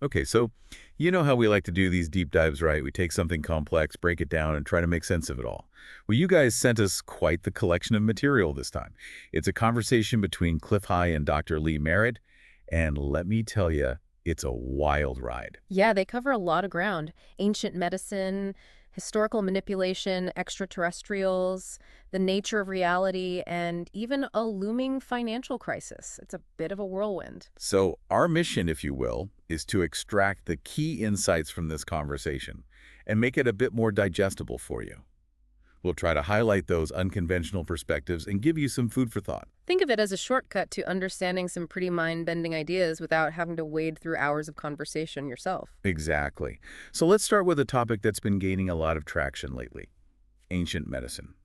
Okay, so you know how we like to do these deep dives, right? We take something complex, break it down, and try to make sense of it all. Well, you guys sent us quite the collection of material this time. It's a conversation between Clif High and Dr. Lee Merritt, and let me tell you, it's a wild ride. Yeah, they cover a lot of ground. Ancient medicine, historical manipulation, extraterrestrials, the nature of reality, and even a looming financial crisis. It's a bit of a whirlwind. So our mission, if you will, is to extract the key insights from this conversation and make it a bit more digestible for you. We'll try to highlight those unconventional perspectives and give you some food for thought. Think of it as a shortcut to understanding some pretty mind-bending ideas without having to wade through hours of conversation yourself. Exactly. So let's start with a topic that's been gaining a lot of traction lately, ancient medicine.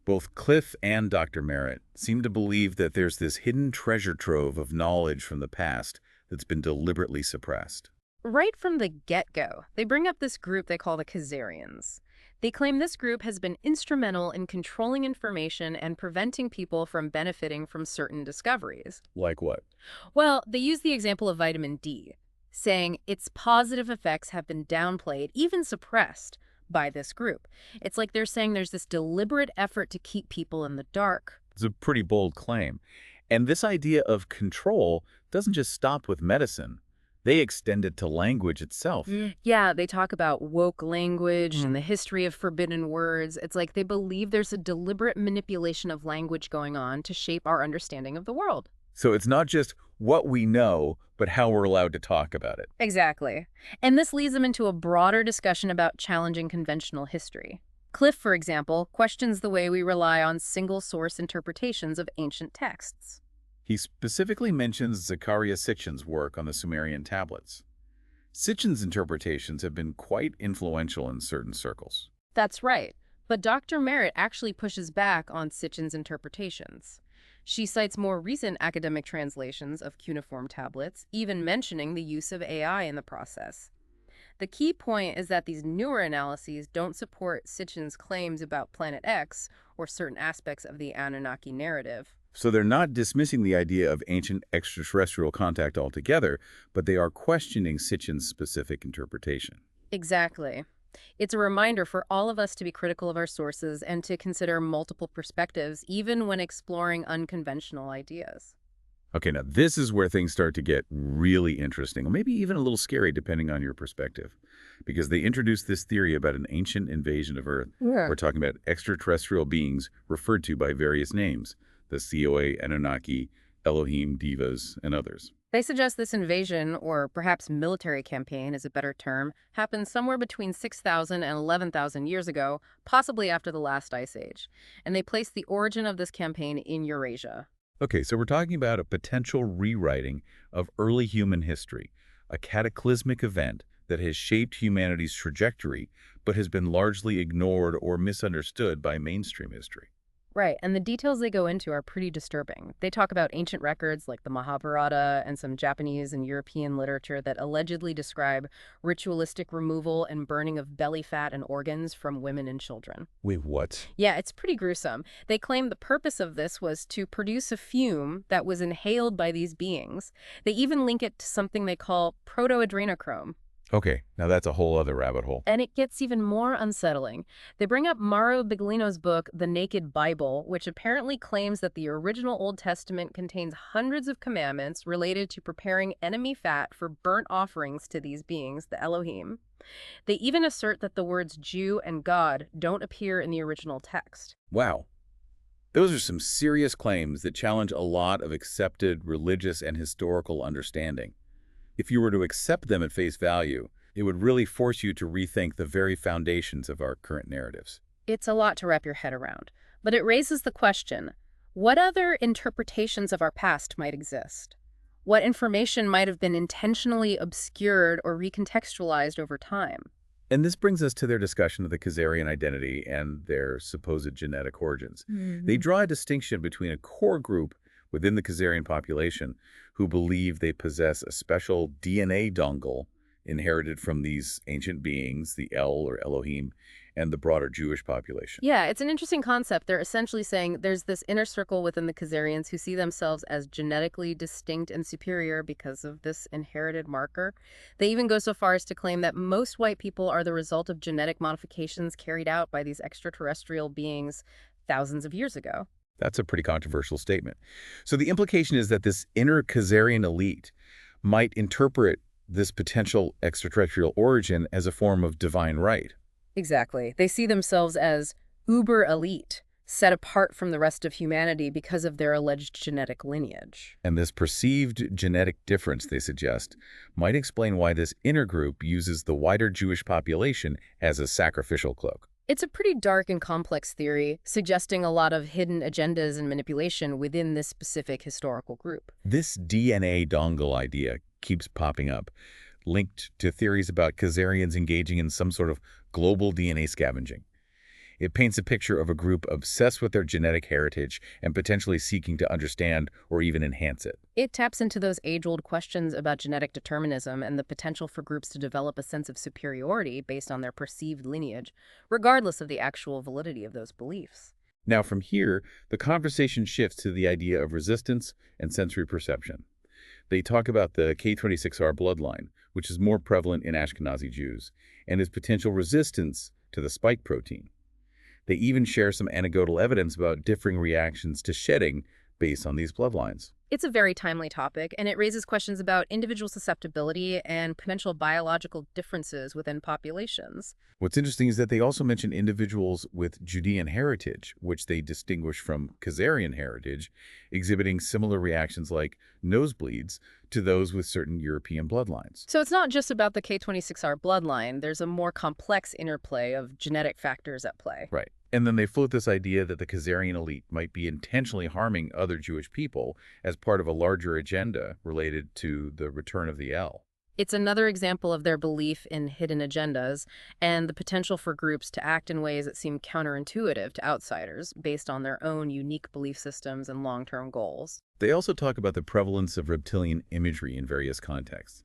Both Cliff and Dr. Merritt seem to believe that there's this hidden treasure trove of knowledge from the past that's been deliberately suppressed. Right from the get-go, they bring up this group they call the Khazarians. They claim this group has been instrumental in controlling information and preventing people from benefiting from certain discoveries. Like what? Well, they use the example of vitamin D, saying its positive effects have been downplayed, even suppressed, by this group. It's like they're saying there's this deliberate effort to keep people in the dark. It's a pretty bold claim. And this idea of control doesn't just stop with medicine. They extend it to language itself. Yeah, they talk about woke language and the history of forbidden words. It's like they believe there's a deliberate manipulation of language going on to shape our understanding of the world. So it's not just what we know, but how we're allowed to talk about it. Exactly. And this leads them into a broader discussion about challenging conventional history. Cliff, for example, questions the way we rely on single-source interpretations of ancient texts. He specifically mentions Zecharia Sitchin's work on the Sumerian tablets. Sitchin's interpretations have been quite influential in certain circles. That's right. But Dr. Merritt actually pushes back on Sitchin's interpretations. She cites more recent academic translations of cuneiform tablets, even mentioning the use of AI in the process. The key point is that these newer analyses don't support Sitchin's claims about Planet X or certain aspects of the Anunnaki narrative. So they're not dismissing the idea of ancient extraterrestrial contact altogether, but they are questioning Sitchin's specific interpretation. Exactly. It's a reminder for all of us to be critical of our sources and to consider multiple perspectives, even when exploring unconventional ideas. Okay, now this is where things start to get really interesting, or maybe even a little scary depending on your perspective, because they introduce this theory about an ancient invasion of Earth. Yeah. We're talking about extraterrestrial beings referred to by various names, the COA, Anunnaki, Elohim, Divas, and others. They suggest this invasion, or perhaps military campaign is a better term, happened somewhere between 6,000 and 11,000 years ago, possibly after the last ice age. And they place the origin of this campaign in Eurasia. Okay, so we're talking about a potential rewriting of early human history, a cataclysmic event that has shaped humanity's trajectory, but has been largely ignored or misunderstood by mainstream history. Right, and the details they go into are pretty disturbing. They talk about ancient records like the Mahabharata and some Japanese and European literature that allegedly describe ritualistic removal and burning of belly fat and organs from women and children. Wait, what? Yeah, it's pretty gruesome. They claim the purpose of this was to produce a fume that was inhaled by these beings. They even link it to something they call protoadrenochrome. Okay, now that's a whole other rabbit hole. And it gets even more unsettling. They bring up Mauro Biglino's book, The Naked Bible, which apparently claims that the original Old Testament contains hundreds of commandments related to preparing enemy fat for burnt offerings to these beings, the Elohim. They even assert that the words Jew and God don't appear in the original text. Wow. Those are some serious claims that challenge a lot of accepted religious and historical understanding. If you were to accept them at face value, it would really force you to rethink the very foundations of our current narratives. It's a lot to wrap your head around, but it raises the question, what other interpretations of our past might exist? What information might have been intentionally obscured or recontextualized over time? And this brings us to their discussion of the Khazarian identity and their supposed genetic origins. They draw a distinction between a core group within the Khazarian population who believe they possess a special DNA dongle inherited from these ancient beings, the El or Elohim, and the broader Jewish population. Yeah, it's an interesting concept. They're essentially saying there's this inner circle within the Khazarians who see themselves as genetically distinct and superior because of this inherited marker. They even go so far as to claim that most white people are the result of genetic modifications carried out by these extraterrestrial beings thousands of years ago. That's a pretty controversial statement. So the implication is that this inner Khazarian elite might interpret this potential extraterrestrial origin as a form of divine right. Exactly. They see themselves as uber elite, set apart from the rest of humanity because of their alleged genetic lineage. And this perceived genetic difference, they suggest, might explain why this inner group uses the wider Jewish population as a sacrificial cloak. It's a pretty dark and complex theory, suggesting a lot of hidden agendas and manipulation within this specific historical group. This DNA dongle idea keeps popping up, linked to theories about Khazarians engaging in some sort of global DNA scavenging. It paints a picture of a group obsessed with their genetic heritage and potentially seeking to understand or even enhance it. It taps into those age-old questions about genetic determinism and the potential for groups to develop a sense of superiority based on their perceived lineage, regardless of the actual validity of those beliefs. Now, from here, the conversation shifts to the idea of resistance and sensory perception. They talk about the K26R bloodline, which is more prevalent in Ashkenazi Jews, and its potential resistance to the spike protein. They even share some anecdotal evidence about differing reactions to shedding based on these bloodlines. It's a very timely topic, and it raises questions about individual susceptibility and potential biological differences within populations. What's interesting is that they also mention individuals with Judean heritage, which they distinguish from Khazarian heritage, exhibiting similar reactions like nosebleeds to those with certain European bloodlines. So it's not just about the K26R bloodline. There's a more complex interplay of genetic factors at play. Right. And then they float this idea that the Khazarian elite might be intentionally harming other Jewish people as part of a larger agenda related to the return of the El. It's another example of their belief in hidden agendas and the potential for groups to act in ways that seem counterintuitive to outsiders based on their own unique belief systems and long-term goals. They also talk about the prevalence of reptilian imagery in various contexts,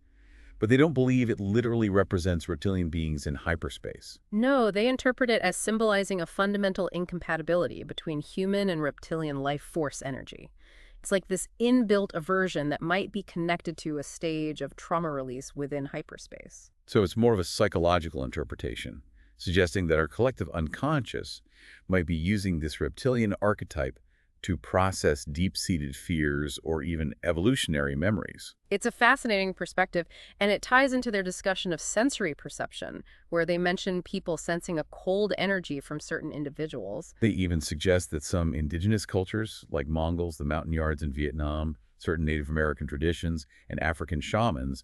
but they don't believe it literally represents reptilian beings in hyperspace. No, they interpret it as symbolizing a fundamental incompatibility between human and reptilian life force energy. It's like this inbuilt aversion that might be connected to a stage of trauma release within hyperspace. So it's more of a psychological interpretation, suggesting that our collective unconscious might be using this reptilian archetype to process deep-seated fears or even evolutionary memories. It's a fascinating perspective, and it ties into their discussion of sensory perception, where they mention people sensing a cold energy from certain individuals. They even suggest that some indigenous cultures, like Mongols, the Montagnards in Vietnam, certain Native American traditions, and African shamans,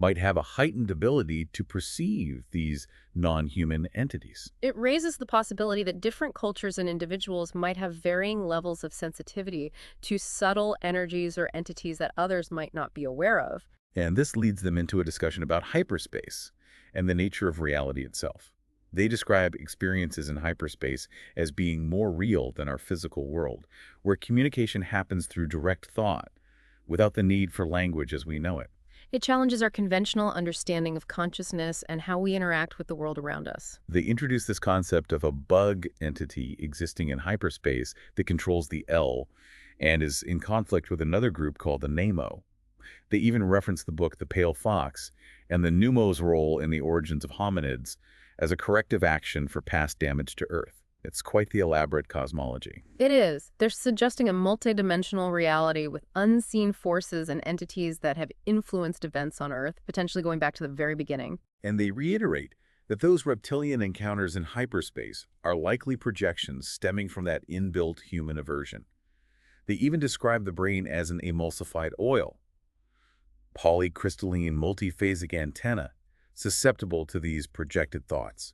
might have a heightened ability to perceive these non-human entities. It raises the possibility that different cultures and individuals might have varying levels of sensitivity to subtle energies or entities that others might not be aware of. And this leads them into a discussion about hyperspace and the nature of reality itself. They describe experiences in hyperspace as being more real than our physical world, where communication happens through direct thought, without the need for language as we know it. It challenges our conventional understanding of consciousness and how we interact with the world around us. They introduce this concept of a bug entity existing in hyperspace that controls the El and is in conflict with another group called the Nemo. They even reference the book The Pale Fox and the Pneumo's role in the origins of hominids as a corrective action for past damage to Earth. It's quite the elaborate cosmology. It is. They're suggesting a multidimensional reality with unseen forces and entities that have influenced events on Earth, potentially going back to the very beginning. And they reiterate that those reptilian encounters in hyperspace are likely projections stemming from that inbuilt human aversion. They even describe the brain as an emulsified oil, polycrystalline multiphasic antenna, susceptible to these projected thoughts.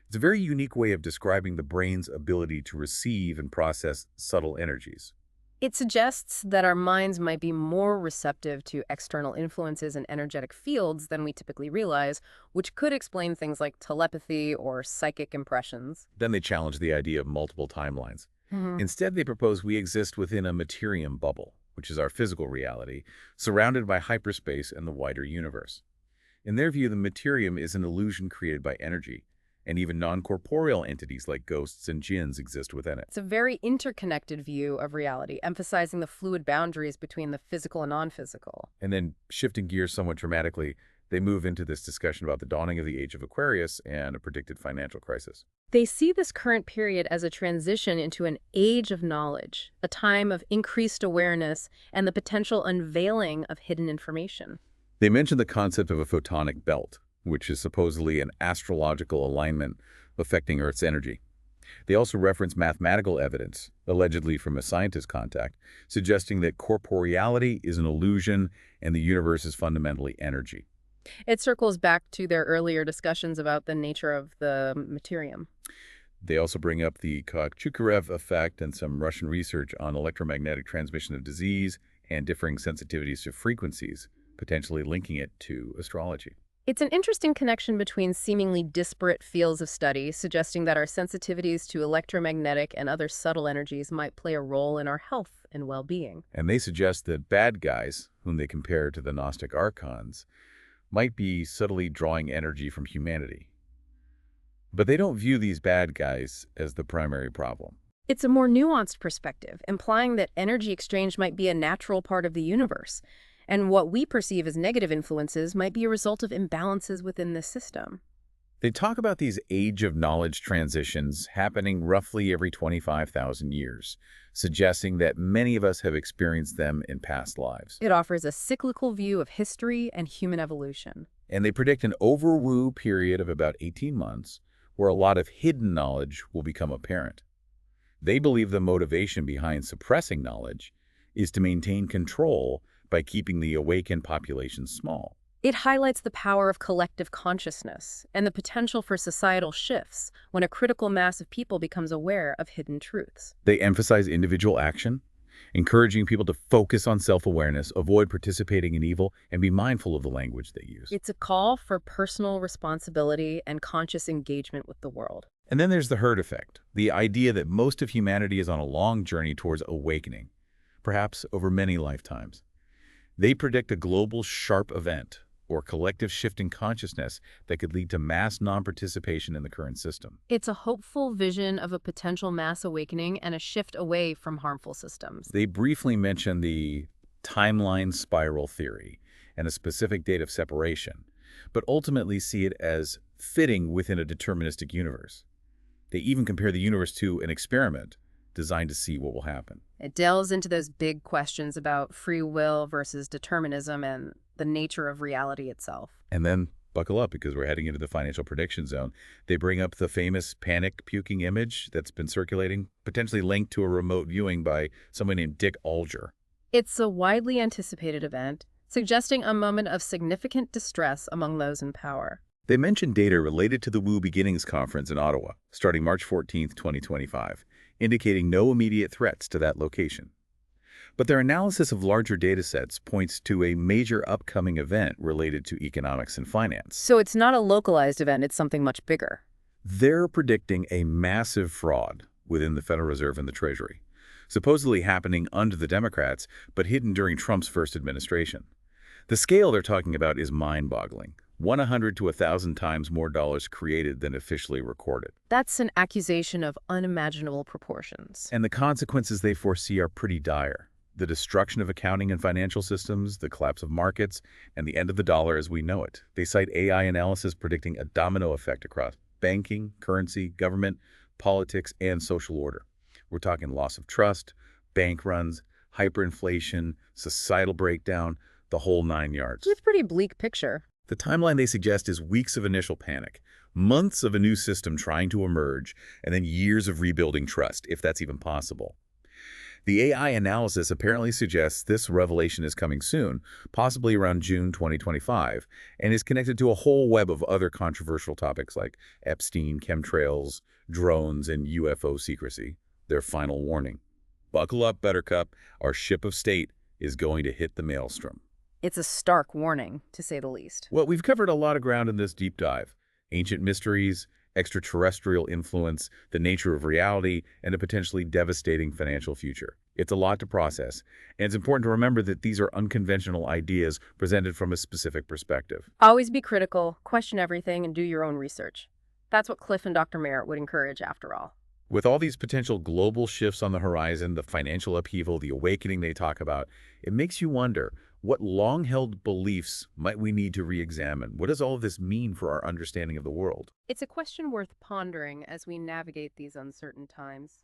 It's a very unique way of describing the brain's ability to receive and process subtle energies. It suggests that our minds might be more receptive to external influences and energetic fields than we typically realize, which could explain things like telepathy or psychic impressions. Then they challenge the idea of multiple timelines. Instead, they propose we exist within a materium bubble, which is our physical reality, surrounded by hyperspace and the wider universe. In their view, the materium is an illusion created by energy, and even non-corporeal entities like ghosts and jinns exist within it. It's a very interconnected view of reality, emphasizing the fluid boundaries between the physical and non-physical. And then, shifting gears somewhat dramatically, they move into this discussion about the dawning of the Age of Aquarius and a predicted financial crisis. They see this current period as a transition into an age of knowledge, a time of increased awareness, and the potential unveiling of hidden information. They mention the concept of a photonic belt, which is supposedly an astrological alignment affecting Earth's energy. They also reference mathematical evidence, allegedly from a scientist contact, suggesting that corporeality is an illusion and the universe is fundamentally energy. It circles back to their earlier discussions about the nature of the materium. They also bring up the Chukarev effect and some Russian research on electromagnetic transmission of disease and differing sensitivities to frequencies, potentially linking it to astrology. It's an interesting connection between seemingly disparate fields of study, suggesting that our sensitivities to electromagnetic and other subtle energies might play a role in our health and well-being. And they suggest that bad guys, whom they compare to the Gnostic archons, might be subtly drawing energy from humanity. But they don't view these bad guys as the primary problem. It's a more nuanced perspective, implying that energy exchange might be a natural part of the universe, and what we perceive as negative influences might be a result of imbalances within the system. They talk about these age of knowledge transitions happening roughly every 25,000 years, suggesting that many of us have experienced them in past lives. It offers a cyclical view of history and human evolution. And they predict an overwoo period of about 18 months, where a lot of hidden knowledge will become apparent. They believe the motivation behind suppressing knowledge is to maintain control by keeping the awakened population small. It highlights the power of collective consciousness and the potential for societal shifts when a critical mass of people becomes aware of hidden truths. They emphasize individual action, encouraging people to focus on self-awareness, avoid participating in evil, and be mindful of the language they use. It's a call for personal responsibility and conscious engagement with the world. And then there's the herd effect, the idea that most of humanity is on a long journey towards awakening, perhaps over many lifetimes. They predict a global sharp event, or collective shift in consciousness that could lead to mass non-participation in the current system. It's a hopeful vision of a potential mass awakening and a shift away from harmful systems. They briefly mention the timeline spiral theory and a specific date of separation, but ultimately see it as fitting within a deterministic universe. They even compare the universe to an experiment designed to see what will happen. It delves into those big questions about free will versus determinism and the nature of reality itself. And then buckle up, because we're heading into the financial prediction zone. They bring up the famous panic puking image that's been circulating, potentially linked to a remote viewing by someone named Dick Alger. It's a widely anticipated event, suggesting a moment of significant distress among those in power. They mention data related to the Wu Beginnings Conference in Ottawa, starting March 14, 2025, indicating no immediate threats to that location. But their analysis of larger datasets points to a major upcoming event related to economics and finance. So it's not a localized event, it's something much bigger. They're predicting a massive fraud within the Federal Reserve and the Treasury, supposedly happening under the Democrats, but hidden during Trump's first administration. The scale they're talking about is mind-boggling. 100 to 1,000 times more dollars created than officially recorded. That's an accusation of unimaginable proportions. And the consequences they foresee are pretty dire. The destruction of accounting and financial systems, the collapse of markets, and the end of the dollar as we know it. They cite AI analysis predicting a domino effect across banking, currency, government, politics, and social order. We're talking loss of trust, bank runs, hyperinflation, societal breakdown, the whole 9 yards. It's a pretty bleak picture. The timeline they suggest is weeks of initial panic, months of a new system trying to emerge, and then years of rebuilding trust, if that's even possible. The AI analysis apparently suggests this revelation is coming soon, possibly around June 2025, and is connected to a whole web of other controversial topics like Epstein, chemtrails, drones, and UFO secrecy. Their final warning. Buckle up, Buttercup. Our ship of state is going to hit the maelstrom. It's a stark warning, to say the least. Well, we've covered a lot of ground in this deep dive. Ancient mysteries, extraterrestrial influence, the nature of reality, and a potentially devastating financial future. It's a lot to process, and it's important to remember that these are unconventional ideas presented from a specific perspective. Always be critical, question everything, and do your own research. That's what Cliff and Dr. Merritt would encourage after all. With all these potential global shifts on the horizon, the financial upheaval, the awakening they talk about, it makes you wonder, what long-held beliefs might we need to re-examine? What does all of this mean for our understanding of the world? It's a question worth pondering as we navigate these uncertain times.